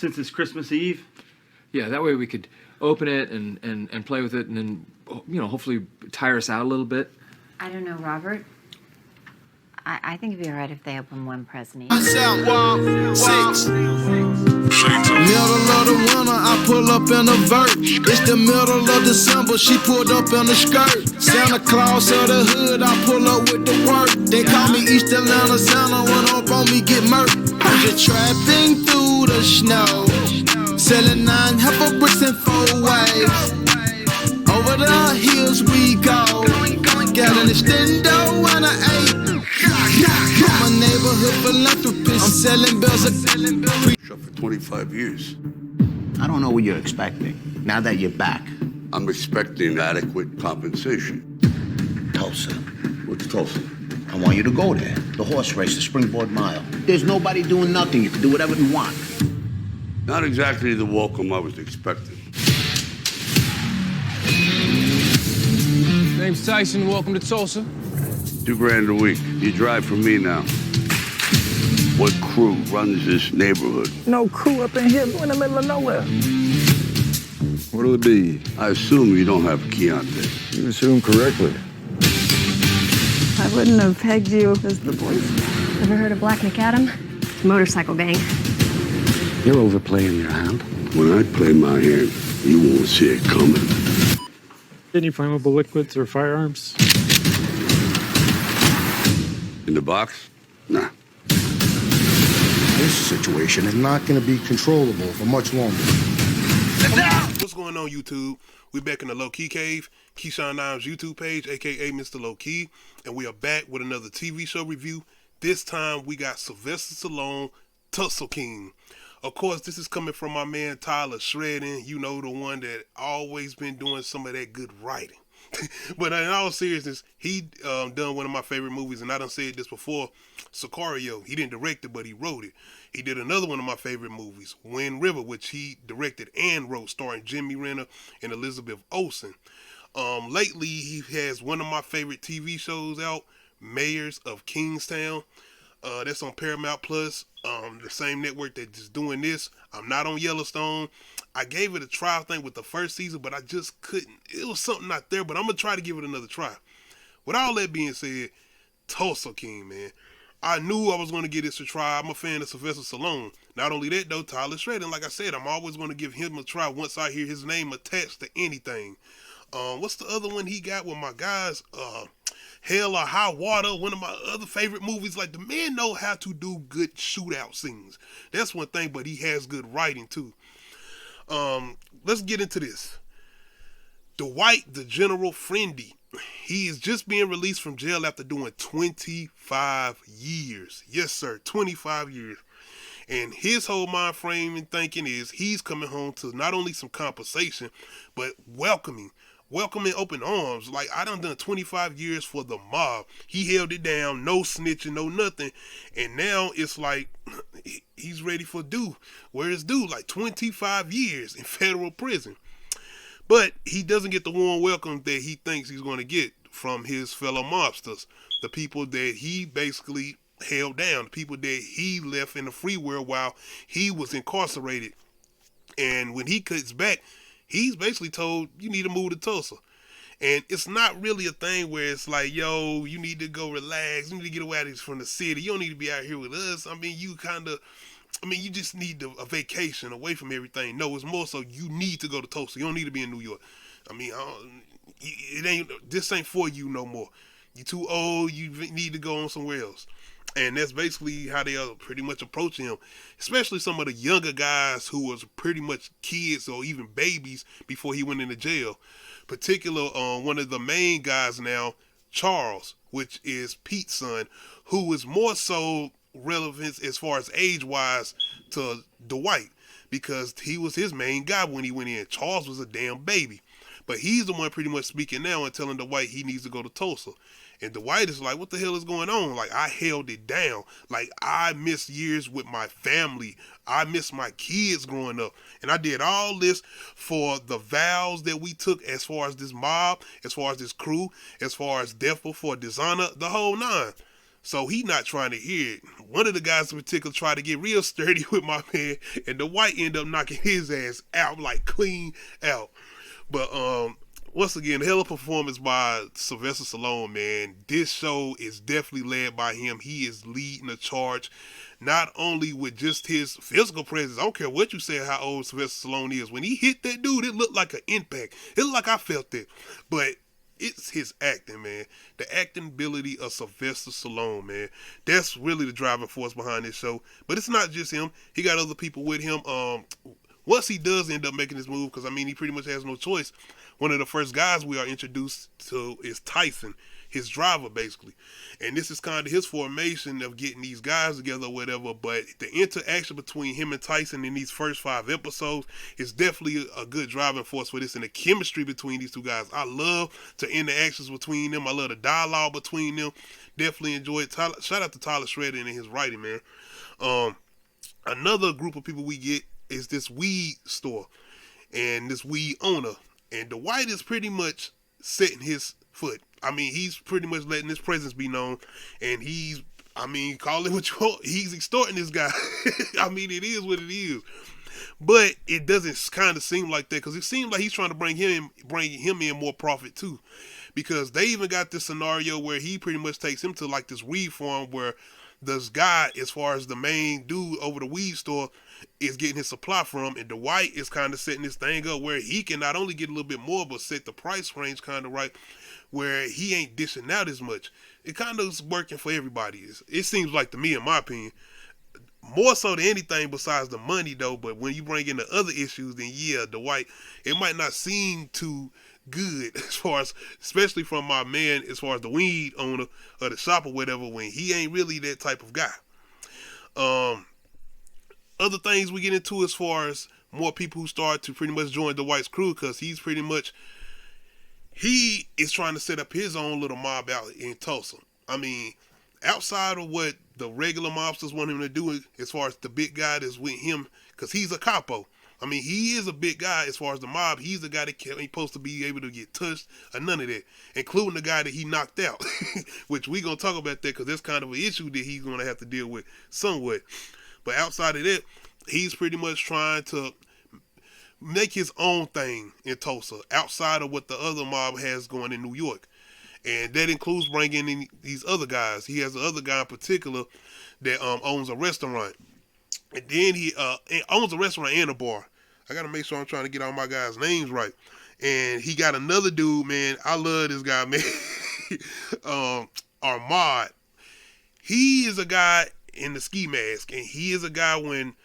Since it's Christmas Eve? Yeah, that way we could open it and play with it and then, hopefully tire us out a little bit. I don't know, Robert. I think it'd be all right if they open one present each. Middle of the winter, I pull up in a vert. It's the middle of December, she pulled up in a skirt. Santa Claus of the hood, I pull up with the work. They call me East Atlanta Santa, run up on me, get murked. I'm just trapping through the snow, selling 9 heifer bricks and 4 waves. Over the hills we go, got an extendo and an 8. I'm a neighborhood philanthropist, I'm selling bills. For 25 years. I don't know what you're expecting, now that you're back. I'm expecting adequate compensation. Tulsa. What's Tulsa? I want you to go there. The horse race, the Springboard Mile. There's nobody doing nothing. You can do whatever you want. Not exactly the welcome I was expecting. Name's Tyson, welcome to Tulsa. $2,000 a week. You drive for me now. What crew runs this neighborhood? No crew up in here. We're in the middle of nowhere. What'll it be? I assume you don't have Keontae. You assume correctly. I wouldn't have pegged you as the boys. Ever heard of Black McAdam? It's a motorcycle gang. You're overplaying your hand. When I play my hand, you won't see it coming. Any flammable liquids or firearms? In the box? Nah. This situation is not going to be controllable for much longer. What's going on, YouTube? We're back in the Low Key Cave, Keyshawn Nimes' YouTube page, aka Mr. Low Key, and we are back with another TV show review. This time we got Sylvester Stallone, Tulsa King. Of course, this is coming from my man Tyler Shredding, the one that always been doing some of that good writing. But in all seriousness, he done one of my favorite movies, and I done said this before, Sicario. He didn't direct it, but he wrote it. He did another one of my favorite movies, Wind River, which he directed and wrote, starring Jimmy Renner and Elizabeth Olsen. Lately, he has one of my favorite TV shows out, Mayors of Kingstown. That's on Paramount Plus, the same network that's doing this. I'm not on Yellowstone. I gave it a trial thing with the first season, but I just couldn't. It was something out there, but I'm going to try to give it another try. With all that being said, Tulsa King, man. I knew I was going to give this a try. I'm a fan of Sylvester Stallone. Not only that, though, Tyler Shredding, like I said, I'm always going to give him a try once I hear his name attached to anything. What's the other one he got with my guys? Hell or High Water, one of my other favorite movies. Like, the man know how to do good shootout scenes. That's one thing, but he has good writing, too. Let's get into this. Dwight the General Friendly. He is just being released from jail after doing 25 years. Yes, sir, 25 years. And his whole mind frame and thinking is he's coming home to not only some compensation, but welcoming open arms. Like, I done 25 years for the mob. He held it down, no snitching, no nothing. And now it's like he's ready for due. Where is due? Like 25 years in federal prison. But he doesn't get the warm welcome that he thinks he's going to get from his fellow mobsters. The people that he basically held down. The people that he left in the free world while he was incarcerated. And when he cuts back, he's basically told, you need to move to Tulsa. And it's not really a thing where it's like, yo, you need to go relax. You need to get away from the city. You don't need to be out here with us. I mean, you just need a vacation away from everything. No, it's more so you need to go to Tulsa. You don't need to be in New York. I mean, this ain't for you no more. You're too old. You need to go on somewhere else. And that's basically how they are pretty much approaching him, especially some of the younger guys who was pretty much kids or even babies before he went into jail. Particular one of the main guys now, Charles, which is Pete's son, who is more so relevant as far as age-wise to Dwight, because he was his main guy when he went in. Charles was a damn baby. But he's the one pretty much speaking now and telling Dwight he needs to go to Tulsa. And Dwight is like, what the hell is going on? Like, I held it down. Like, I missed years with my family. I missed my kids growing up. And I did all this for the vows that we took as far as this mob, as far as this crew, as far as death before dishonor, the whole nine. So he not trying to hear it. One of the guys in particular tried to get real sturdy with my man, and Dwight ended up knocking his ass out, like clean out. But once again, hell of a performance by Sylvester Stallone, man. This show is definitely led by him. He is leading the charge, not only with just his physical presence. I don't care what you say how old Sylvester Stallone is. When he hit that dude, it looked like an impact. It looked like I felt it. But it's his acting, man. The acting ability of Sylvester Stallone, man. That's really the driving force behind this show. But it's not just him. He got other people with him. Once he does end up making this move, because, I mean, he pretty much has no choice, one of the first guys we are introduced to is Tyson, his driver, basically. And this is kind of his formation of getting these guys together or whatever, but the interaction between him and Tyson in these first 5 episodes is definitely a good driving force for this, and the chemistry between these two guys. I love the interactions between them. I love the dialogue between them. Definitely enjoy it. Shout out to Tyler Shredder and his writing, man. Another group of people we get is this weed store and this weed owner. And Dwight is pretty much setting his foot. I mean, he's pretty much letting his presence be known. And he's, I mean, call it what you want. He's extorting this guy. I mean, it is what it is. But it doesn't kind of seem like that, because it seems like he's trying to bring him in more profit too. Because they even got this scenario where he pretty much takes him to like this weed farm where this guy, as far as the main dude over the weed store, is getting his supply from, and Dwight is kind of setting this thing up where he can not only get a little bit more, but set the price range kind of right, where he ain't dishing out as much. It kind of is working for everybody. It seems like to me, in my opinion, more so than anything besides the money though. But when you bring in the other issues, then yeah, Dwight, it might not seem too good as far as, especially from my man, as far as the weed owner or the shop or whatever, when he ain't really that type of guy. Other things we get into as far as more people who start to pretty much join Dwight's crew, because he is trying to set up his own little mob out in Tulsa. I mean, outside of what the regular mobsters want him to do, as far as the big guy that's with him, because he's a capo. I mean, he is a big guy as far as the mob. He's the guy that ain't supposed to be able to get touched or none of that, including the guy that he knocked out, which we going to talk about that because that's kind of an issue that he's going to have to deal with somewhat. But outside of that, he's pretty much trying to make his own thing in Tulsa, outside of what the other mob has going in New York. And that includes bringing in these other guys. He has another guy in particular that owns a restaurant. And then he owns a restaurant and a bar. I got to make sure I'm trying to get all my guys' names right. And he got another dude, man. I love this guy, man. Armand. He is a guy in the ski mask. And he is a guy when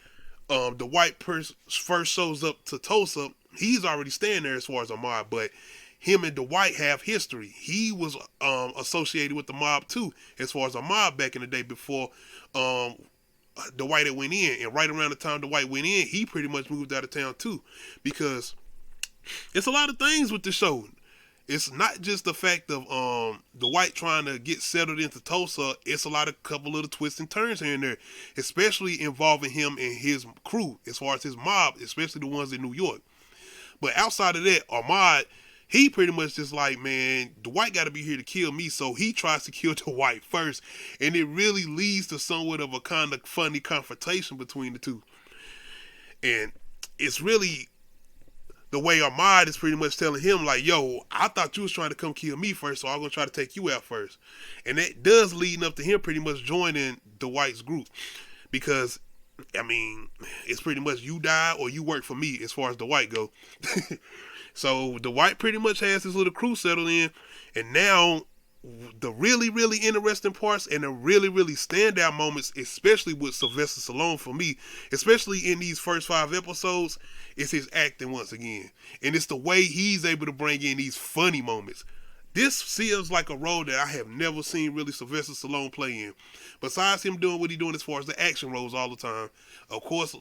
the white person first shows up to Tulsa, he's already staying there as far as Armand. But him and Dwight have history. He was associated with the mob too, as far as a mob back in the day before Dwight had went in. And right around the time Dwight went in, he pretty much moved out of town too, because it's a lot of things with the show. It's not just the fact of Dwight trying to get settled into Tulsa. It's a lot of couple little twists and turns here and there, especially involving him and his crew, as far as his mob, especially the ones in New York. But outside of that, Armand, he pretty much just like, man, Dwight got to be here to kill me, so he tries to kill Dwight first, and it really leads to somewhat of a kind of funny confrontation between the two. And it's really the way Armand is pretty much telling him, like, yo, I thought you was trying to come kill me first, so I'm going to try to take you out first. And that does lead up to him pretty much joining Dwight's group, because, I mean, it's pretty much you die or you work for me as far as Dwight go. So Dwight pretty much has his little crew settled in, and now the really, really interesting parts and the really, really standout moments, especially with Sylvester Stallone for me, especially in these first 5 episodes, is his acting once again. And it's the way he's able to bring in these funny moments. This feels like a role that I have never seen really Sylvester Stallone play in. Besides him doing what he's doing as far as the action roles all the time. Of course,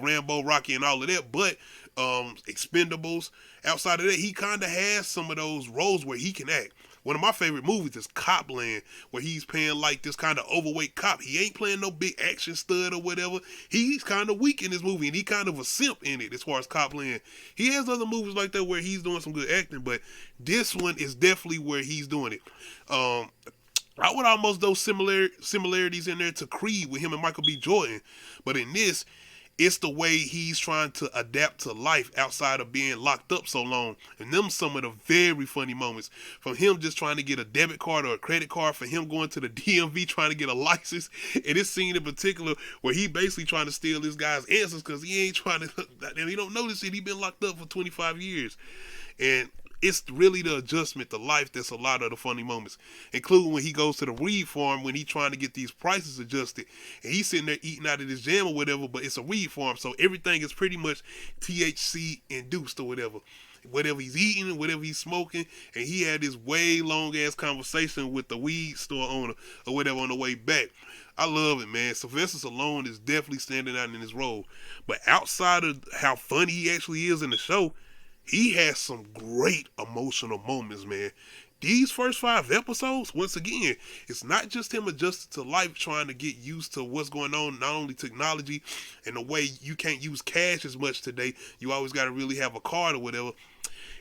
Rambo, Rocky, and all of that. But Expendables, outside of that, he kind of has some of those roles where he can act. One of my favorite movies is Copland, where he's playing like this kind of overweight cop. He ain't playing no big action stud or whatever. He's kind of weak in this movie, and he kind of a simp in it as far as Copland. He has other movies like that where he's doing some good acting, but this one is definitely where he's doing it. I would almost those similarities in there to Creed with him and Michael B. Jordan. But in this, it's the way he's trying to adapt to life outside of being locked up so long. And them some of the very funny moments. From him just trying to get a debit card or a credit card, for him going to the DMV trying to get a license. And this scene in particular where he basically trying to steal this guy's answers because he ain't trying to, and he don't know this shit. He been locked up for 25 years. And it's really the adjustment to life that's a lot of the funny moments, including when he goes to the weed farm when he trying to get these prices adjusted, and he's sitting there eating out of this jam or whatever, but it's a weed farm, so everything is pretty much THC induced or whatever he's eating, whatever he's smoking, and he had this way long ass conversation with the weed store owner or whatever on the way back. I love it, man. Sylvester Stallone is definitely standing out in his role, but outside of how funny he actually is in the show, he has some great emotional moments, man. These first 5 episodes, once again, it's not just him adjusting to life, trying to get used to what's going on, not only technology and the way you can't use cash as much today. You always got to really have a card or whatever.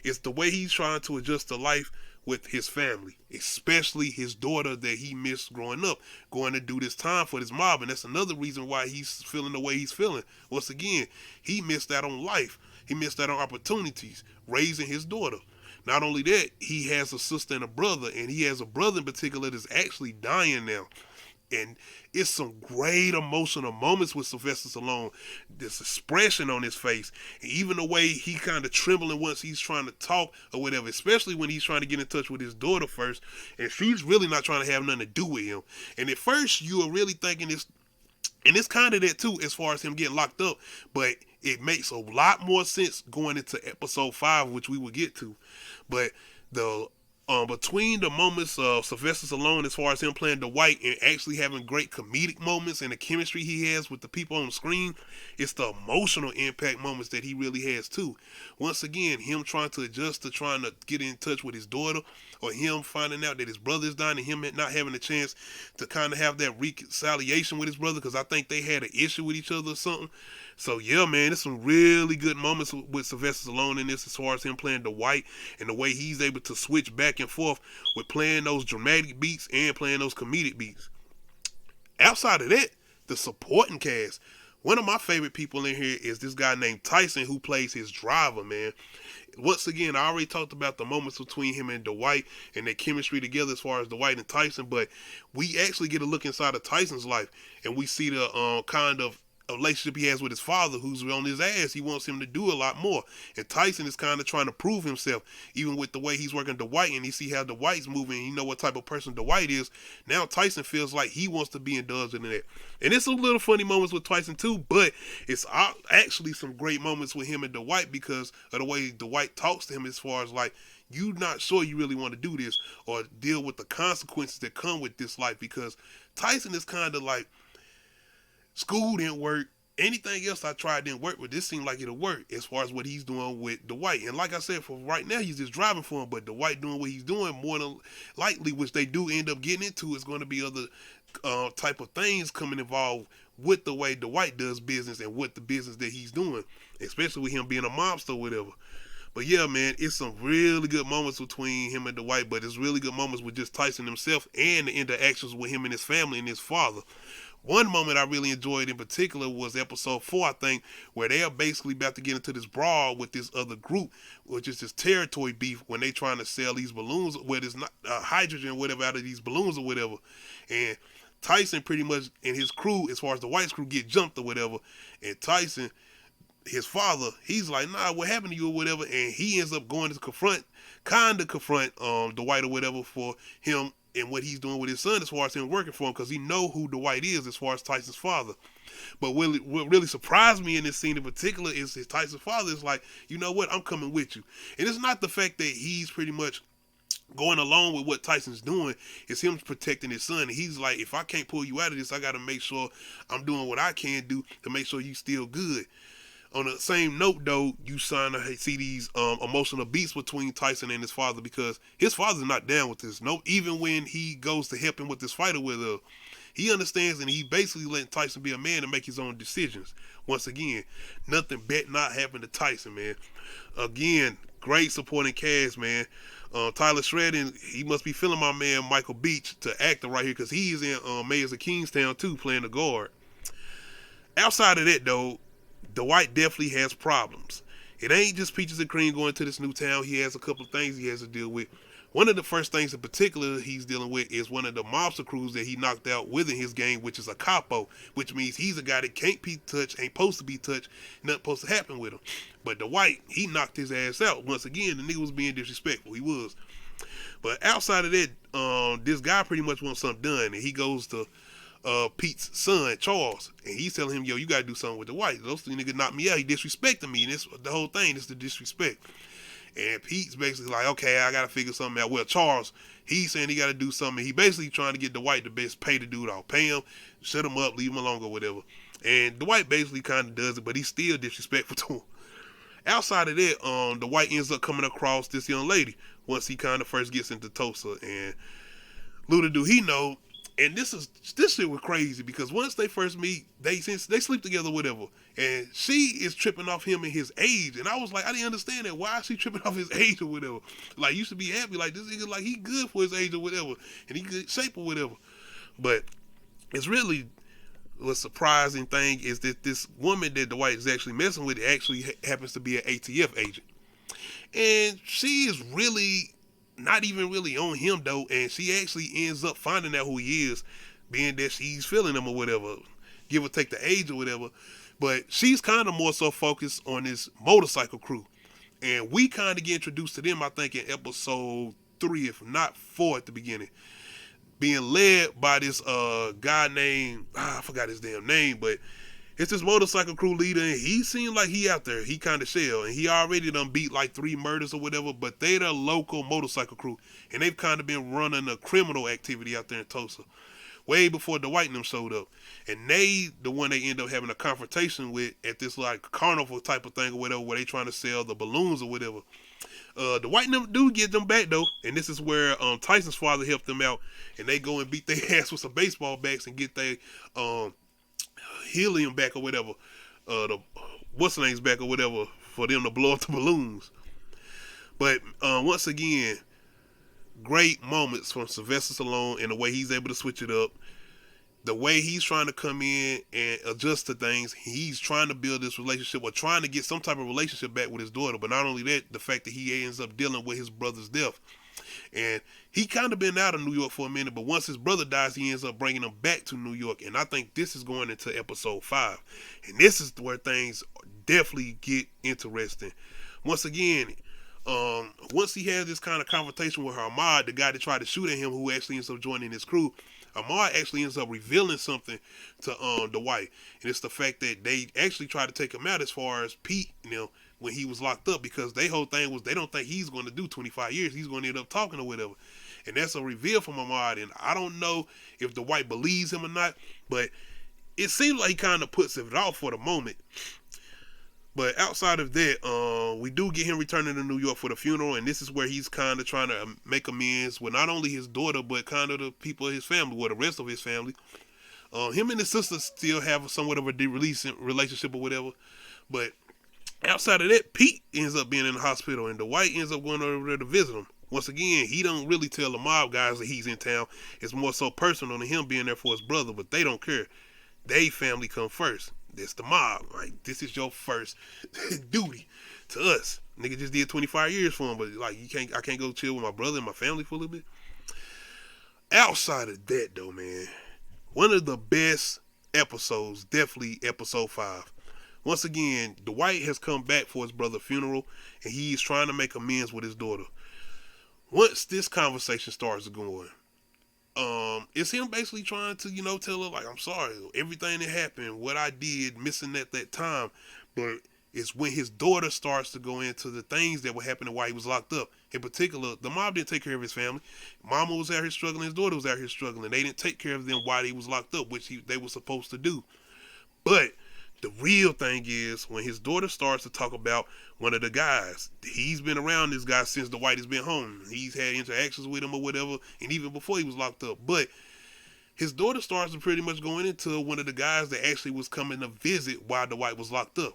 It's the way he's trying to adjust to life with his family, especially his daughter that he missed growing up, going to do this time for this mob. And that's another reason why he's feeling the way he's feeling. Once again, he missed out on life. He missed out on opportunities, raising his daughter. Not only that, he has a sister and a brother, and he has a brother in particular that's actually dying now. And it's some great emotional moments with Sylvester Stallone. This expression on his face, and even the way he kind of trembling once he's trying to talk or whatever, especially when he's trying to get in touch with his daughter first, and she's really not trying to have nothing to do with him. And at first, you are really thinking this, and it's kind of that too, as far as him getting locked up, but it makes a lot more sense going into episode 5, which we will get to. But the between the moments of Sylvester Stallone, as far as him playing Dwight and actually having great comedic moments and the chemistry he has with the people on the screen, it's the emotional impact moments that he really has too. Once again, him trying to adjust to trying to get in touch with his daughter, or him finding out that his brother is dying and him not having a chance to kind of have that reconciliation with his brother, because I think they had an issue with each other or something. So yeah, man, there's some really good moments with Sylvester Stallone in this, as far as him playing Dwight and the way he's able to switch back and forth with playing those dramatic beats and playing those comedic beats. Outside of that, the supporting cast. One of my favorite people in here is this guy named Tyson, who plays his driver, man. Once again, I already talked about the moments between him and Dwight and their chemistry together as far as Dwight and Tyson, but we actually get a look inside of Tyson's life, and we see the kind of a relationship he has with his father, who's on his ass. He wants him to do a lot more, and Tyson is kind of trying to prove himself, even with the way he's working Dwight, and he see how Dwight's moving, and you know what type of person Dwight is. Now Tyson feels like he wants to be indulged in that, and it's some little funny moments with Tyson too, but it's actually some great moments with him and Dwight because of the way Dwight talks to him, as far as like, you not sure you really want to do this or deal with the consequences that come with this life, because Tyson is kind of like, school didn't work. Anything else I tried didn't work, but this seemed like it'll work as far as what he's doing with Dwight. And like I said, for right now, he's just driving for him, but Dwight doing what he's doing, more than likely, which they do end up getting into, is going to be other type of things coming involved with the way Dwight does business and what the business that he's doing, especially with him being a mobster or whatever. But yeah, man, it's some really good moments between him and Dwight, but it's really good moments with just Tyson himself and the interactions with him and his family and his father. One moment I really enjoyed in particular was episode 4, I think, where they are basically about to get into this brawl with this other group, which is this territory beef, when they trying to sell these balloons, where there's not hydrogen or whatever out of these balloons or whatever. And Tyson pretty much and his crew, as far as the White's crew, get jumped or whatever. And Tyson, his father, he's like, nah, what happened to you or whatever. And he ends up going to confront Dwight or whatever for him and what he's doing with his son, as far as him working for him, because he know who Dwight is as far as Tyson's father. But what really surprised me in this scene in particular is his Tyson's father is like, you know what, I'm coming with you. And it's not the fact that he's pretty much going along with what Tyson's doing, it's him protecting his son. And he's like, if I can't pull you out of this, I got to make sure I'm doing what I can do to make sure you still good. On the same note, though, you starting to see these emotional beats between Tyson and his father, because his father's not down with this. No, even when he goes to help him with this fight or whatever, he understands, and he basically letting Tyson be a man and make his own decisions. Once again, nothing bet not happen to Tyson, man. Again, great supporting cast, man. Tyler Shredden, he must be feeling my man Michael Beach to actor right here because he's in Mayors of Kingstown too, playing the guard. Outside of that though, Dwight definitely has problems. It ain't just peaches and cream going to this new town. He has a couple of things he has to deal with. One of the first things in particular he's dealing with is one of the mobster crews that he knocked out within his gang, which is a capo, which means he's a guy that can't be touched, ain't supposed to be touched, nothing supposed to happen with him. But Dwight, he knocked his ass out. Once again, the nigga was being disrespectful. He was. But outside of that, this guy pretty much wants something done, and he goes to Pete's son, Charles, and he's telling him, yo, you gotta do something with Dwight. Those three niggas knocked me out. He disrespecting me, and this the whole thing is the disrespect. And Pete's basically like, okay, I gotta figure something out. Well, Charles, he's saying he gotta do something. He basically trying to get Dwight the best pay the dude off. Pay him, shut him up, leave him alone or whatever. And Dwight basically kind of does it, but he's still disrespectful to him. Outside of that, Dwight ends up coming across this young lady once he kind of first gets into Tulsa. And little do he know, and this shit was crazy because once they first meet, they sleep together, whatever. And she is tripping off him and his age, and I was like, I didn't understand that. Why is she tripping off his age or whatever? Like, you should be happy. Like, this nigga, like, he good for his age or whatever, and he good shape or whatever. But it's really the surprising thing is that this woman that Dwight is actually messing with actually happens to be an ATF agent, and she is really not even really on him though, and she actually ends up finding out who he is, being that she's feeling him or whatever, give or take the age or whatever. But she's kind of more so focused on this motorcycle crew, and we kind of get introduced to them, I think, in episode 3, if not 4 at the beginning, being led by this guy named, I forgot his damn name, but it's this motorcycle crew leader, and he seemed like he out there. He kind of shell, and he already done beat like 3 murders or whatever, but they the local motorcycle crew, and they've kind of been running a criminal activity out there in Tulsa way before Dwight and them showed up. And they the one they end up having a confrontation with at this like carnival type of thing or whatever, where they trying to sell the balloons or whatever. Dwight and them do get them back though, and this is where Tyson's father helped them out, and they go and beat their ass with some baseball bats and get their helium back or whatever, the what's the name's back or whatever, for them to blow up the balloons. But once again, great moments from Sylvester Stallone and the way he's able to switch it up, the way he's trying to come in and adjust to things. He's trying to build this relationship or trying to get some type of relationship back with his daughter. But not only that, the fact that he ends up dealing with his brother's death. And he kind of been out of New York for a minute, but once his brother dies, he ends up bringing him back to New York. And I think this is going into episode 5. And this is where things definitely get interesting. Once again, once he has this kind of confrontation with Ahmad, the guy that tried to shoot at him, who actually ends up joining his crew, Ahmad actually ends up revealing something to Dwight. And it's the fact that they actually tried to take him out as far as Pete, you know, when he was locked up, because their whole thing was they don't think he's going to do 25 years. He's going to end up talking or whatever. And that's a reveal from Ahmad. And I don't know if Dwight believes him or not, but it seems like he kind of puts it off for the moment. But outside of that, we do get him returning to New York for the funeral, and this is where he's kind of trying to make amends with not only his daughter, but kind of the people of his family, or the rest of his family. Him and his sister still have somewhat of a relationship or whatever. But outside of that, Pete ends up being in the hospital, and Dwight ends up going over there to visit him. Once again, he don't really tell the mob guys that he's in town. It's more so personal to him being there for his brother, but they don't care. They family come first. This the mob, right? This is your first duty to us. Nigga just did 25 years for him, but like I can't go chill with my brother and my family for a little bit. Outside of that though, man, one of the best episodes, definitely episode 5. Once again, Dwight has come back for his brother's funeral, and he's trying to make amends with his daughter. Once this conversation starts going, it's him basically trying to, you know, tell her, like, I'm sorry, everything that happened, what I did, missing at that time. But it's when his daughter starts to go into the things that were happening while he was locked up. In particular, the mob didn't take care of his family. Mama was out here struggling, his daughter was out here struggling. They didn't take care of them while he was locked up, which they were supposed to do. But the real thing is when his daughter starts to talk about one of the guys. He's been around this guy since Dwight has been home. He's had interactions with him or whatever, and even before he was locked up. But his daughter starts to pretty much going into one of the guys that actually was coming to visit while Dwight was locked up.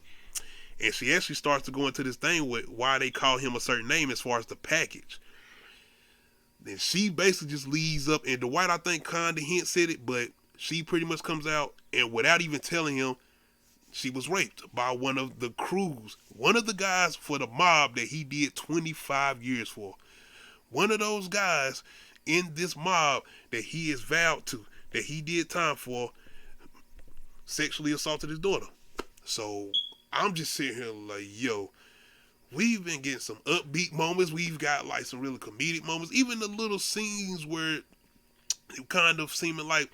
And she actually starts to go into this thing with why they call him a certain name as far as the package. Then she basically just leads up, and Dwight, I think, kind of hints at it, but she pretty much comes out, and without even telling him, she was raped by one of the crews, one of the guys for the mob that he did 25 years for. One of those guys in this mob that he is vowed to, that he did time for, sexually assaulted his daughter. So I'm just sitting here like, yo, we've been getting some upbeat moments. We've got like some really comedic moments. Even the little scenes where it kind of seeming like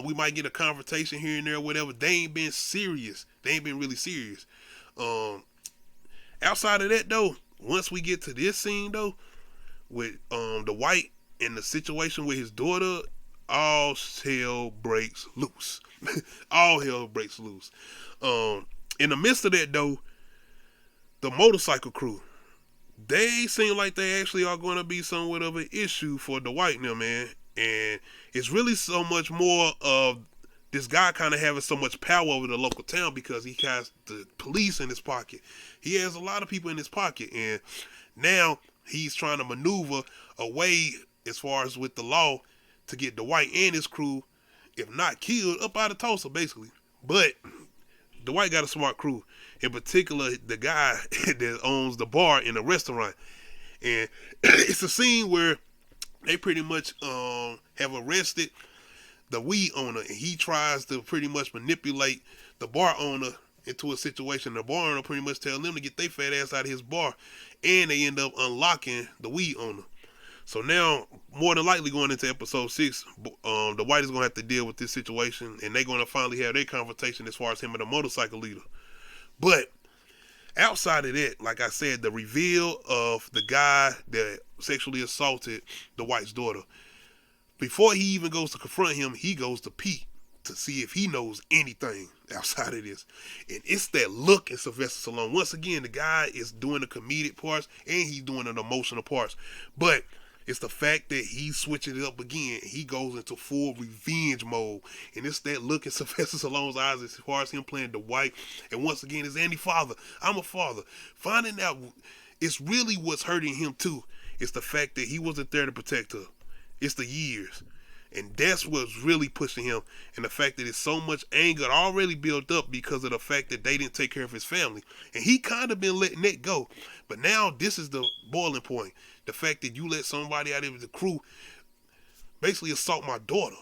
we might get a confrontation here and there or whatever. They ain't been serious. They ain't been really serious. Outside of that though, once we get to this scene though, with the White and the situation with his daughter, all hell breaks loose. All hell breaks loose. In the midst of that though, the motorcycle crew, they seem like they actually are going to be somewhat of an issue for Dwight now, man. And it's really so much more of this guy kind of having so much power over the local town because he has the police in his pocket. He has a lot of people in his pocket, and now he's trying to maneuver a way as far as with the law to get Dwight and his crew, if not killed, up out of Tulsa, basically. But Dwight got a smart crew. In particular, the guy that owns the bar in the restaurant. And it's a scene where they pretty much have arrested the weed owner, and he tries to pretty much manipulate the bar owner into a situation. The bar owner pretty much tells them to get their fat ass out of his bar, and they end up unlocking the weed owner. So now, more than likely going into episode 6, the White is going to have to deal with this situation, and they're going to finally have their confrontation as far as him and the motorcycle leader. But outside of that, like I said, the reveal of the guy that sexually assaulted the White's daughter, before he even goes to confront him, he goes to Pete to see if he knows anything outside of this. And it's that look in Sylvester Stallone. Once again, the guy is doing the comedic parts and he's doing the emotional parts. But it's the fact that he's switching it up again. He goes into full revenge mode. And it's that look in Sylvester Stallone's eyes as far as him playing Dwight. And once again, it's Andy father. I'm a father. Finding out it's really what's hurting him too. It's the fact that he wasn't there to protect her. It's the years. And that's what's really pushing him. And the fact that it's so much anger already built up because of the fact that they didn't take care of his family. And he kind of been letting that go. But now this is the boiling point. The fact that you let somebody out of the crew basically assault my daughter.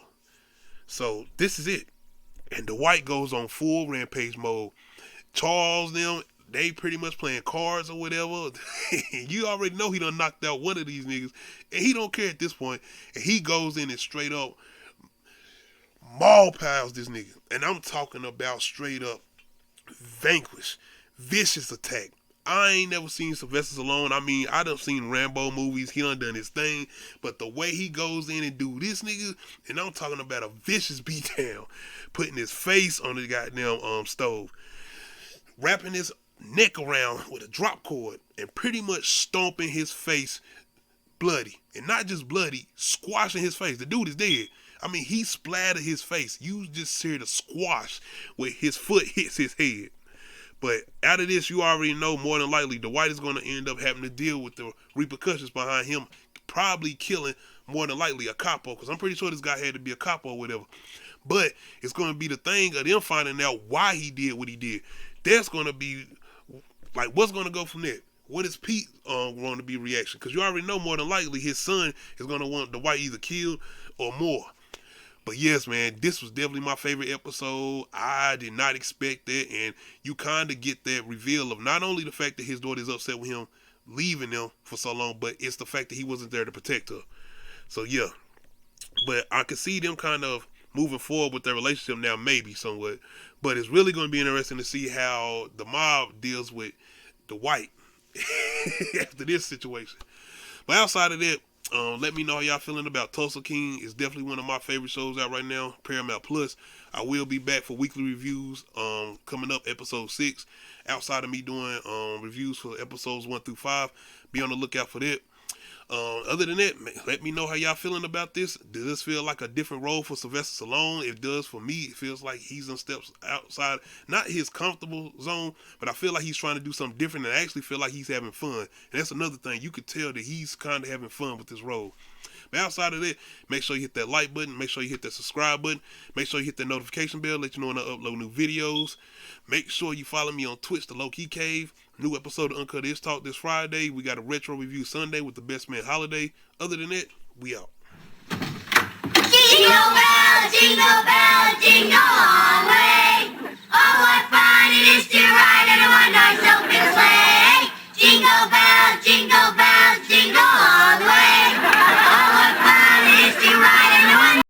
So this is it. And Dwight goes on full rampage mode. Charles, them, they pretty much playing cards or whatever. You already know he done knocked out one of these niggas. And he don't care at this point. And he goes in and straight up maul piles this nigga. And I'm talking about straight up vanquish. Vicious attack. I ain't never seen Sylvester Stallone. I mean, I done seen Rambo movies. He done his thing. But the way he goes in and do this nigga, and I'm talking about a vicious beatdown. Putting his face on the goddamn stove. Wrapping his neck around with a drop cord and pretty much stomping his face bloody. And not just bloody, squashing his face. The dude is dead. I mean, he splattered his face. You just hear the squash where his foot hits his head. But out of this, you already know more than likely Dwight is going to end up having to deal with the repercussions behind him probably killing more than likely a capo, because I'm pretty sure this guy had to be a capo or whatever. But it's going to be the thing of them finding out why he did what he did. That's going to be like, what's going to go from there? What is Pete going to be reaction? Because you already know more than likely his son is going to want Dwight either killed or more. But yes, man, this was definitely my favorite episode. I did not expect that. And you kind of get that reveal of not only the fact that his daughter is upset with him leaving them for so long, but it's the fact that he wasn't there to protect her. So yeah. But I could see them kind of moving forward with their relationship now, maybe somewhat. But it's really going to be interesting to see how the mob deals with Dwight after this situation. But outside of that, let me know how y'all feeling about Tulsa King. It's definitely one of my favorite shows out right now, Paramount Plus. I will be back for weekly reviews coming up episode 6. Outside of me doing reviews for episodes 1 through 5, be on the lookout for that. Other than that, let me know how y'all feeling about this. Does this feel like a different role for Sylvester Stallone? If it does for me, it feels like he's in steps outside, not his comfortable zone, but I feel like he's trying to do something different, and I actually feel like he's having fun. And that's another thing. You could tell that he's kind of having fun with this role. But outside of that, make sure you hit that like button. Make sure you hit that subscribe button. Make sure you hit that notification bell, let you know when I upload new videos. Make sure you follow me on Twitch, The Low Key Cave. New episode of Uncut Is Talk this Friday. We got a retro review Sunday with the Best Man Holiday. Other than that, we out. Jingle bell, jingle all the way. Oh, what fun it is to ride in a one-horse open sleigh. Jingle bell,